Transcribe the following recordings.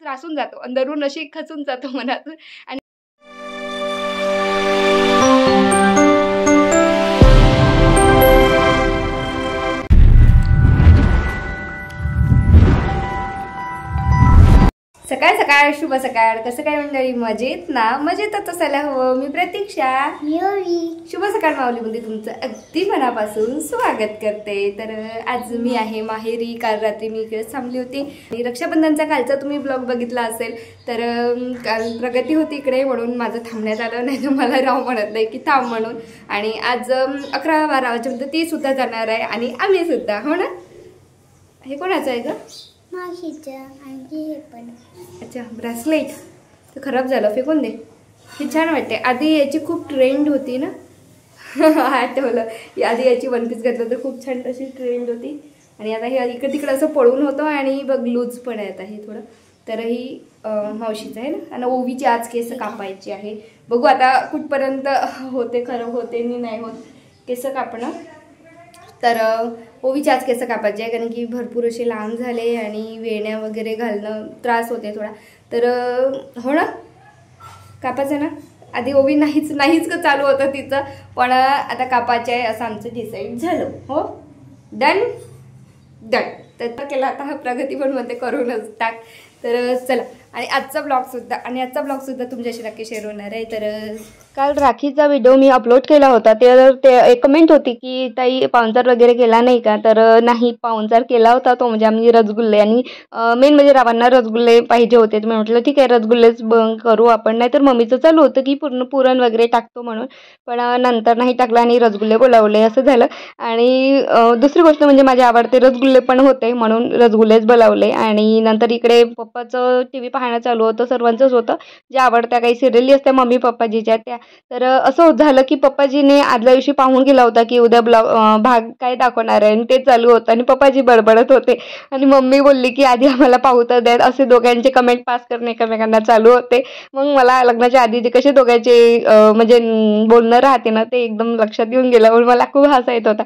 त्रासून जातो, अंदरून अशी खचून जातो मनातून. आणि सकाळ सकाळ, शुभ सकाळ. कसं काय मंडळी, मजेत ना? मजेतच असायला हवं. मी प्रतीक्षा, शुभ सकाळ माऊलीमध्ये तुमचं अगदी मनापासून स्वागत करते. तर आज मी आहे माहेरी. काल रात्री मी इकडेच थांबली होती आणि रक्षाबंधनचा कालचा तुम्ही ब्लॉग बघितला असेल तर काल प्रगती होती इकडे म्हणून माझं थांबण्यात आलं, नाही तर मला राव म्हणत नाही की थांब म्हणून. आणि आज 11-12 वाजेपर्यंत ती सुद्धा जाणार आहे आणि आम्ही सुद्धा. हो ना? हे कोणाचं आहे ग? अच्छा, ब्रेसलेट तर खराब झालं, फेकून दे. हे छान वाटते. आधी याची खूप ट्रेंड होती ना. आठवलं, आधी याची वन पीस घातलं तर खूप छान तशी ट्रेंड होती. आणि आता हे इकडं तिकडं असं पळून होतं आणि बघ लूज पण आहे आता हे थोडं. तर ही मावशीचं आहे ना. आणि ओवीची आज केस कापायची आहे. बघू आता कुठपर्यंत होते, खरं होते मी नाही होत केस कापणं. तर ओवीची आज केस कापायचे आहे कारण की भरपूर असे लांब झाले आणि वेण्या वगैरे घालणं त्रास होते थोडा. तर हो ना, कापायचं ना. आधी ओवी नाहीच का चालू होतं तिचं, पण आता कापायचं आहे असं आमचं डिसाईड झालं. हो, डन. तर केला आता हा प्रगती पण म्हणते करूनच टाक. तर चला, आणि आजचा ब्लॉगसुद्धा तुमच्याशी नक्की शेअर होणार आहे. तर काल राखीचा व्हिडिओ मी अपलोड केला होता. ते एक कमेंट होती की ताई पाहुणचार वगैरे केला नाही का? तर नाही, पाहुणचार केला होता तो म्हणजे आम्ही रसगुल्ले आणि मेन म्हणजे रावांना रसगुल्ले पाहिजे होते. तर मी म्हटलं ठीक आहे रसगुल्लेच करू आपण. नाहीतर मम्मीचं चालू होतं की पुरण वगैरे टाकतो म्हणून, पण नंतर नाही टाकलं आणि रसगुल्ले बोलावले असं झालं. आणि दुसरी गोष्ट म्हणजे माझे आवडते रसगुल्ले पण होते म्हणून रसगुल्लेच बोलावले. आणि नंतर इकडे पप्पाचं TV पाहणं चालू होतं, सर्वांचंच होतं. ज्या आवडत्या काही सिरियली असत्या मम्मी पप्पाजीच्या त्या. तर असं झालं की पप्पाजीने आदल्या दिवशी पाहून गेला होता की उद्या भाग काय दाखवणार आहे आणि ते चालू होतं आणि पप्पाजी बडबडत होते आणि मम्मी बोलली की आधी आम्हाला पाहू तर द्यात. असे दोघांचे कमेंट पास करणे एकमेकांना चालू होते. मग मला लग्नाच्या आधी जे कसे दोघांचे म्हणजे बोलणं राहते ना ते एकदम लक्षात येऊन गेलं म्हणून मला खूप हसा येत होता.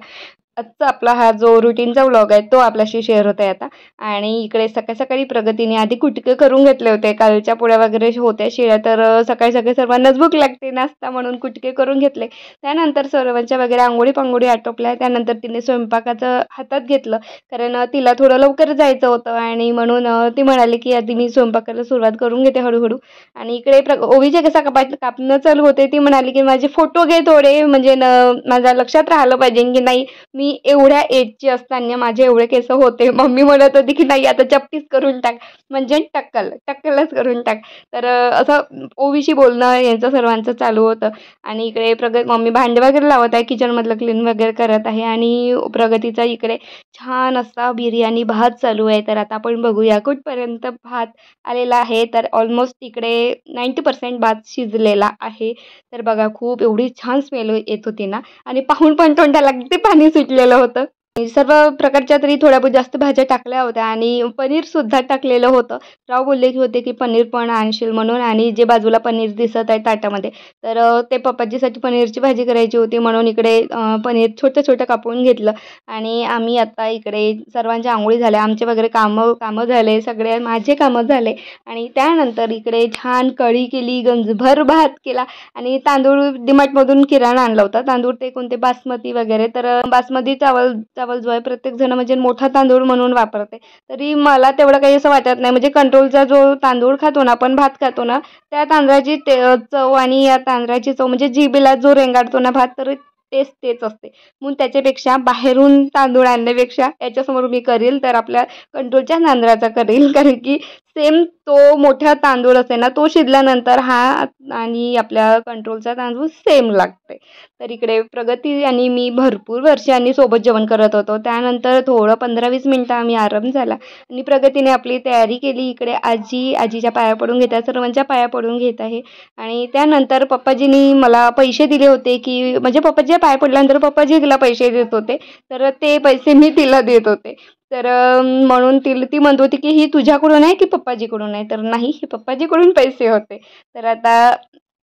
आजचा आपला हा जो रुटीनचा व्लॉग आहे तो आपल्याशी शेअर होत आहे आता. आणि इकडे सकाळी प्रगतीने आधी कुटके करून घेतले होते. कालच्या पोळ्या वगैरे होत्या शिळ्या, तर सकाळी सर्वांनाच भूक लागते नाश्ता म्हणून कुटके करून घेतले. त्यानंतर सर्वांच्या वगैरे आंघोळी आटोपल्या. त्यानंतर तिने स्वयंपाकाचं हातात घेतलं कारण तिला थोडं लवकर जायचं होतं आणि म्हणून ती म्हणाली की आधी मी स्वयंपाकाला सुरुवात करून घेते हळूहळू. आणि इकडे ओवीचे कसा कापणं चालू होते. ती म्हणाली की माझे फोटो घे थोडे, म्हणजे माझ्या लक्षात राहिलं पाहिजे की नाही मी एवढ्या एजची असताना माझे एवढे केस होते. मम्मी म्हणत होती की नाही आता चपटीच करून टाक, म्हणजे टक्कलच करून टाक. तर असं ओवीशी बोलणं यांचं सर्वांचं चालू होतं. आणि इकडे मम्मी भांडे वगैरे लावत आहे, किचनमधलं क्लीन वगैरे करत आहे. आणि प्रगतीचा इकडे छान असा बिर्याणी भात चालू आहे. तर आता आपण बघूया कुठपर्यंत भात आलेला आहे. तर ऑलमोस्ट इकडे 90% भात शिजलेला आहे. तर बघा खूप एवढी छान स्मेल येत होती ना, आणि पाहून पण तोंडाला अगदी पाणी सुटलेलं होतं. सर्व प्रकारच्या तरी थोड्या बहुत जास्त भाज्या टाकल्या होत्या आणि पनीर सुद्धा टाकलेलं होतं. राव बोलले की होते की पनीर पण आणशील म्हणून, आणि जे बाजूला पनीर दिसत आहे ताटामध्ये तर ते पप्पाजीसाठी पनीरची भाजी करायची होती म्हणून इकडे पनीर छोटं कापून घेतलं. आणि आम्ही आता इकडे सर्वांच्या आंघोळी झाल्या, आमचे वगैरे कामं झाले, सगळे माझे कामं झाले. आणि त्यानंतर इकडे छान कढी केली, गंजभर भात केला. आणि तांदूळ डीमार्टमधून किराणा आणला होता. तांदूळ ते कोणते बासमती वगैरे, तर बासमती चावल जो आहे प्रत्येक जण म्हणजे मोठा तांदूळ म्हणून वापरते. तरी मला तेवढं काही असं वाटत नाही, म्हणजे कंट्रोलचा जो तांदूळ खातो ना आपण, भात खातो ना, त्या तांदळाची चव आणि या तांदळाची चव म्हणजे जिभेला जो रेंगाळतो ना भात, तर तेच असते. म्हणून त्याच्यापेक्षा बाहेरून तांदूळ आणण्यापेक्षा याच्यासमोर मी करील तर आपल्या कंट्रोलच्या तांदळाचा करेल, कारण की सेम तो मोठा तांदूळ असे ना, तो शिजल्यानंतर हा आणि आपल्या कंट्रोलचा तांदूळ सेम लागते. तर इकडे प्रगती आणि मी भरपूर वर्षांनी सोबत जेवण करत होतो. त्यानंतर थोडं 15-20 मिनटं आम्ही आराम झाला आणि प्रगतीने आपली तयारी केली. इकडे आजीच्या पाया पडून घेत आहे, सर्वांच्या पाया पडून घेत आहे. आणि त्यानंतर पप्पाजींनी मला पैसे दिले होते की म्हणजे पप्पाजीच्या पाया पडल्यानंतर पप्पाजी तिला पैसे देत होते, तर ते पैसे मी तिला देत होते. तर म्हणून ती म्हणत होती की ही तुझ्याकडून आहे की पप्पाजीकडून आहे, तर नाही, हे पप्पाजीकडून पैसे होते. तर आता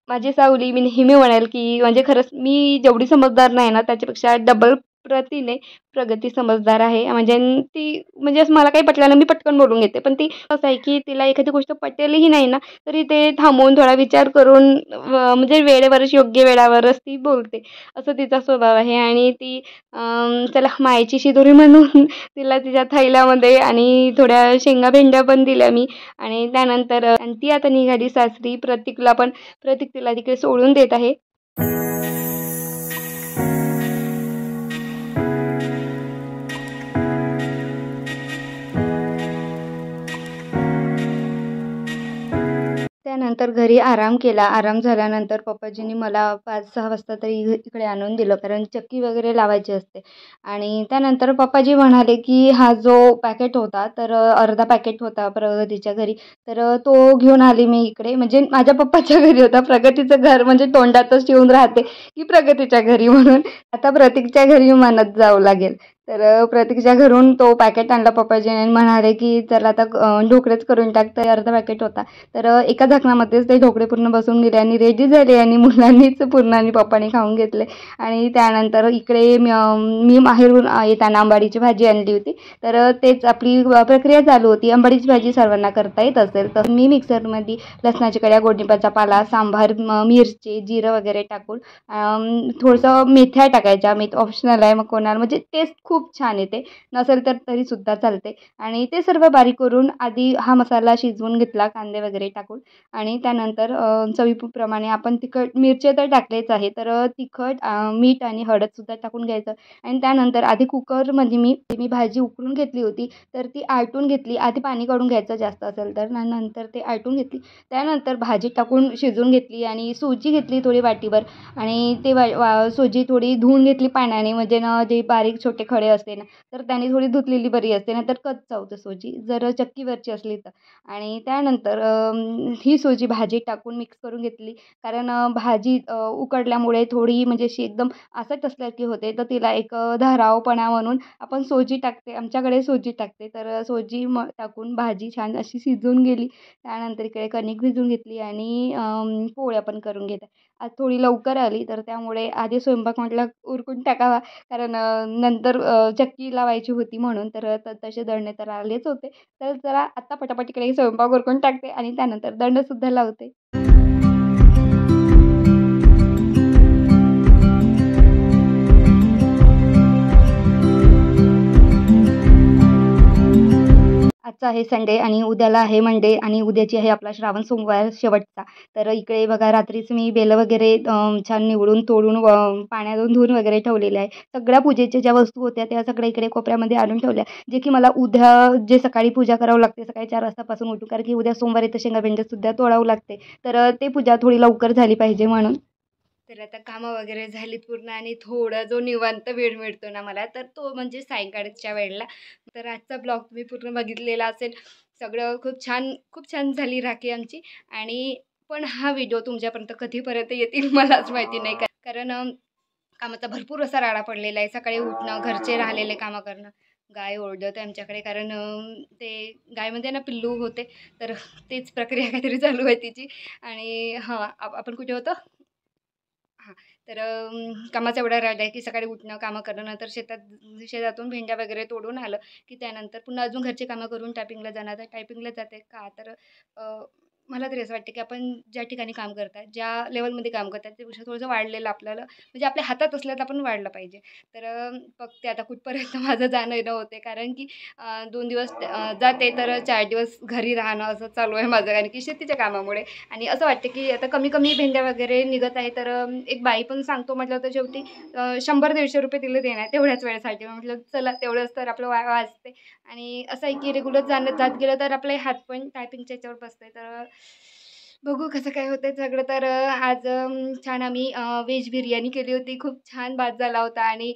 माझी सावली मी नेहमी म्हणाल की म्हणजे खरंच मी जेवढी समजदार नाही ना त्याच्यापेक्षा डबल प्रतीने प्रगती समजदार आहे. म्हणजे ती म्हणजे असं मला काही पटलं ना, मी पटकन बोलून घेते. पण ती असं आहे की तिला एखादी गोष्ट पटेलही नाही ना, तरी ते थांबवून थोडा विचार करून म्हणजे वेळेवरच, योग्य वेळावरच ती बोलते. असं तिचा स्वभाव आहे. आणि ती चला मायेची शिदोरी म्हणून तिला तिच्या थैल्यामध्ये आणि थोड्या शेंगा भेंड्या पण दिल्या मी. आणि त्यानंतर आणि ती आता निघाली सासरी. प्रतीक तिला तिकडे सोडून देत आहे. त्यानंतर घरी आराम केला. आराम झाल्यानंतर पप्पाजींनी मला 5-6 वाजता तरी इकडे आणून दिलं, कारण चक्की वगैरे लावायची असते. आणि त्यानंतर पप्पाजी म्हणाले, की हा जो पॅकेट होता, तर अर्धा पॅकेट होता प्रगतीच्या घरी, तर तो घेऊन आली मी इकडे. म्हणजे माझ्या पप्पाच्या घरी होता. प्रगतीचं घर म्हणजे तोंडातच येऊन राहते, की प्रगतीच्या घरी म्हणून. आता प्रतीकच्या घरी म्हणत जावं लागेल. तर प्रतीकच्या घरून तो पॅकेट आणला पप्पाजीने आणि म्हणाले, की चला आता ढोकळेच करून टाक. तर अर्धा पॅकेट होता. तर एका झाकणामध्येच ते ढोकळे पूर्ण बसून गेले आणि रेडी झाले आणि मुलांनीच पूर्ण आणि पप्पांनी खाऊन घेतले. आणि त्यानंतर इकडे मी माहेरून येताना आंबाडीची भाजी आणली होती. तर तेच आपली प्रक्रिया चालू होती. आंबाडीची भाजी सर्वांना करता येत असेल तर मी मिक्सरमध्ये लसणाच्या कड्या, गोडनिंबाचा पाला, सांबार, मिरची, जिरं वगैरे टाकून थोडंसं मेथ्या टाकायच्या. मेथ ऑप्शनल आहे, मग कोणाला म्हणजे टेस्ट खूप छान येते. नसेल तर तरीसुद्धा चालते. आणि ते सर्व बारीक करून आधी हा मसाला शिजवून घेतला कांदे वगैरे टाकून. आणि त्यानंतर चवीप्रमाणे आपण तिखट, मिरच्या तर टाकलेच आहे, तर तिखट, मीठ आणि हळदसुद्धा टाकून घ्यायचं. आणि त्यानंतर आधी कुकरमध्ये मी भाजी उकळून घेतली होती, तर ती आटून घेतली. आधी पाणी काढून घ्यायचं जास्त असेल तर, नंतर ते आटून घेतली. त्यानंतर भाजी टाकून शिजवून घेतली आणि सुजी घेतली थोडी वाटीभर. आणि ते सुजी थोडी धुवून घेतली पाण्याने, म्हणजे ना जे बारीक छोटे खडे असते ना, तर त्याने थोडी धुतलेली बरी असते ना, तर कच्चा होतं सुजी जर चक्कीवरची असली तर. आणि त्यानंतर ही सुजी भाजीत टाकून मिक्स करून घेतली. कारण भाजी उकडल्यामुळे थोडी म्हणजे अशी एकदम आसट असल्यासारखी होते, तर तिला एक धारावपणा म्हणून आपण सोजी टाकते, आमच्याकडे सोजी टाकते. तर सोजी टाकून भाजी छान अशी शिजून गेली. त्यानंतर इकडे कणिक भिजवून घेतली आणि पोळ्या पण करून घेतल्या. आज थोडी लवकर आली, तर त्यामुळे आधी स्वयंपाक म्हटलं उरकून टाकावा, कारण नंतर चक्की लावायची होती म्हणून. तर तसे दळणे तर आलेच होते. तर जरा आत्ता पटापट इकडे स्वयंपाक उरकून टाकते आणि त्यानंतर दंडसुद्धा लावते. आजचा आहे संडे आणि उद्याला आहे मंडे आणि उद्याची आहे आपला श्रावण सोमवार शेवटचा. तर इकडे बघा रात्रीच मी बेलं वगैरे छान निवडून, तोडून, पाण्यातून धुवून वगैरे ठेवलेले आहे. सगळ्या पूजेच्या ज्या वस्तू होत्या त्या सगळ्या इकडे कोपऱ्यामध्ये आणून ठेवल्या, जे की मला उद्या जे सकाळी पूजा करावं लागते, सकाळी 4 वाजतापासून उठून, कारण की उद्या सोमवारी तर शेंगा तोडावं लागते. तर ते पूजा थोडी लवकर झाली पाहिजे म्हणून. तर आता कामं वगैरे झालीत पूर्ण आणि थोडा जो निवांत वेळ मिळतो ना मला, तर तो म्हणजे सायंकाळच्या वेळेला. तर आजचा ब्लॉग तुम्ही पूर्ण बघितलेला असेल. सगळं खूप छान झाली राखी आमची. आणि पण हा व्हिडिओ तुमच्यापर्यंत कधीपर्यंत येतील मलाच माहिती नाही. कारण कामाचा भरपूर असा राडा पडलेला आहे. सकाळी उठणं, घरचे राहिलेले कामं करणं, गाय ओरडत आहे आमच्याकडे, कारण ते गायमध्ये ना पिल्लू होते, तर तेच प्रक्रिया काहीतरी चालू आहे तिची. आणि हां, आपण कुठे होतो? हां, तर कामाचा एवढा राडा आहे, की सकाळी उठणं, कामं करणं, नंतर शेतातून भेंड्या वगैरे तोडून आलं, की त्यानंतर पुन्हा अजून घरची कामं करून टायपिंगला जाणार. तर टायपिंगला जाते का? तर मला तरी असं वाटतं, की आपण ज्या ठिकाणी काम करतात, ज्या लेवलमध्ये काम करतात, त्यापेक्षा थोडंसं वाढलेलं आपल्याला म्हणजे आपल्या हातात असलं तर आपण वाढलं पाहिजे. तर बघते आता कुठपर्यंत माझं जाणं-येणं होते, कारण की 2 दिवस जाते, तर 4 दिवस घरी राहणं असं चालू आहे माझं, कारण की शेतीच्या कामामुळे. आणि असं वाटतं की आता कमी भेंड्या वगैरे निघत आहे, तर एक बाई पण सांगतो म्हटलं, तर शेवटी 100-150 रुपये दिले देणार तेवढ्याच वेळेसाठी. म्हटलं चला तेवढंच तर आपलं वाचते. आणि असं आहे की रेग्युलर जात गेलं तर आपले हात पण टायपिंगच्या याच्यावर बसते. तर बघू कसं काय होतंय सगळं. तर आज छान आम्ही व्हेज बिर्याणी केली होती. खूप छान भात झाला होता आणि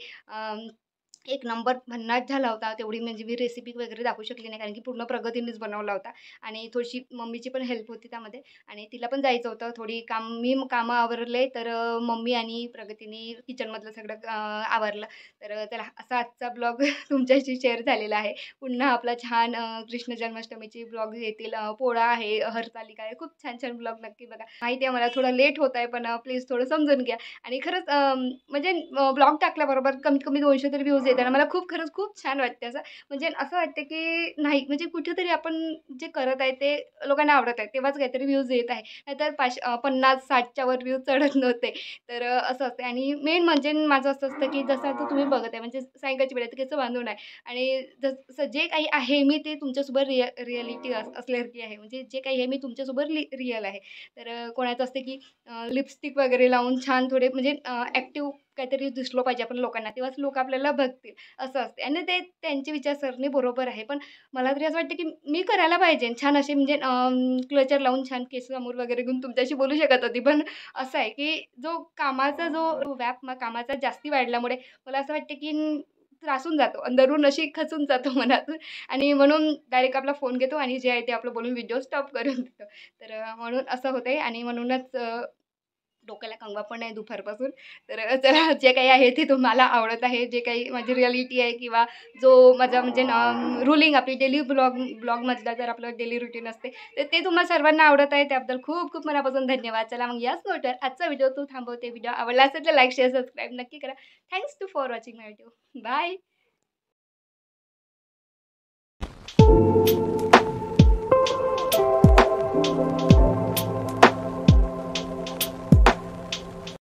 एक नंबर भन्नाट झाला होता. तेवढी म्हणजे मी रेसिपी वगैरे दाखवू शकली नाही, कारण की पूर्ण प्रगतीनेच बनवला होता आणि थोडीशी मम्मीची पण हेल्प होती त्यामध्ये आणि तिला पण जायचं होतं. थोडी कामं आवरले, तर मम्मी आणि प्रगतीने किचनमधलं सगळं आवरलं. तर चला असा आजचा ब्लॉग तुमच्याशी शेअर झालेला आहे. पुन्हा आपला छान कृष्ण जन्माष्टमीचे ब्लॉग येतील. पोळा आहे, हरतालिका आहे. खूप छान-छान ब्लॉग नक्की बघा. माहिती आहे मला थोडं लेट होत आहे, पण प्लीज थोडं समजून घ्या. आणि खरंच म्हणजे ब्लॉग टाकल्याबरोबर कमीत कमी 200 तरी व्ह्यूज येतात आणि मला खरंच खूप छान वाटते असं. म्हणजे असं वाटतं की नाही म्हणजे कुठेतरी आपण जे करत आहे ते लोकांना आवडत आहे, तेव्हाच काहीतरी व्ह्यूज येत आहे. नाहीतर 50-60च्या वर व्ह्यूज चढत नव्हते. तर असं असतं आणि मेन म्हणजे माझं असं असतं की जसं आता तुम्ही बघत आहे म्हणजे सायंकाळची वेळ आहे, तर कसं बांधून आहे आणि जसं जे काही आहे मी ते तुमच्यासोबत रिॲलिटी असल्यासारखी आहे. म्हणजे जे काही आहे मी तुमच्यासोबत रिअल आहे. तर कोणाचं असतं की लिपस्टिक वगैरे लावून छान थोडे म्हणजे ॲक्टिव्ह काहीतरी दिसलं पाहिजे आपण लोकांना, तेव्हाच लोकं आपल्याला बघतील असं असते आणि ते त्यांची विचारसरणी बरोबर आहे. पण मला तरी असं वाटतं की मी करायला पाहिजे छान असे म्हणजे क्लचर लावून छान केस समोर वगैरे घेऊन तुमच्याशी बोलू शकत होती. पण असं आहे की जो व्याप कामाचा जास्ती वाढल्यामुळे मला असं वाटतं की त्रासून जातो. अंदरून अशी खचून जातो मनातून आणि म्हणून डायरेक्ट आपला फोन घेतो आणि जे आहे ते आपलं बोलून व्हिडिओ स्टॉप करून देतो. तर म्हणून असं होतंय आणि म्हणूनच डोक्याला कंगवा पण आहे दुपारपासून. तर चला जे काही आहे ते तुम्हाला आवडत आहे, जे काही माझी रिॲलिटी आहे किंवा जो माझा म्हणजे रूलिंग आपली डेली ब्लॉगमधला जर आपलं डेली रुटीन असते, तर ते तुम्हा सर्वांना आवडत आहे. त्याबद्दल खूप खूप मनापासून धन्यवाद. चला मग याच नोटवर आजचा व्हिडिओ थांबवते. व्हिडिओ आवडला असेल तर लाईक, शेअर, सबस्क्राईब नक्की करा. Thanks for watching my video. Bye.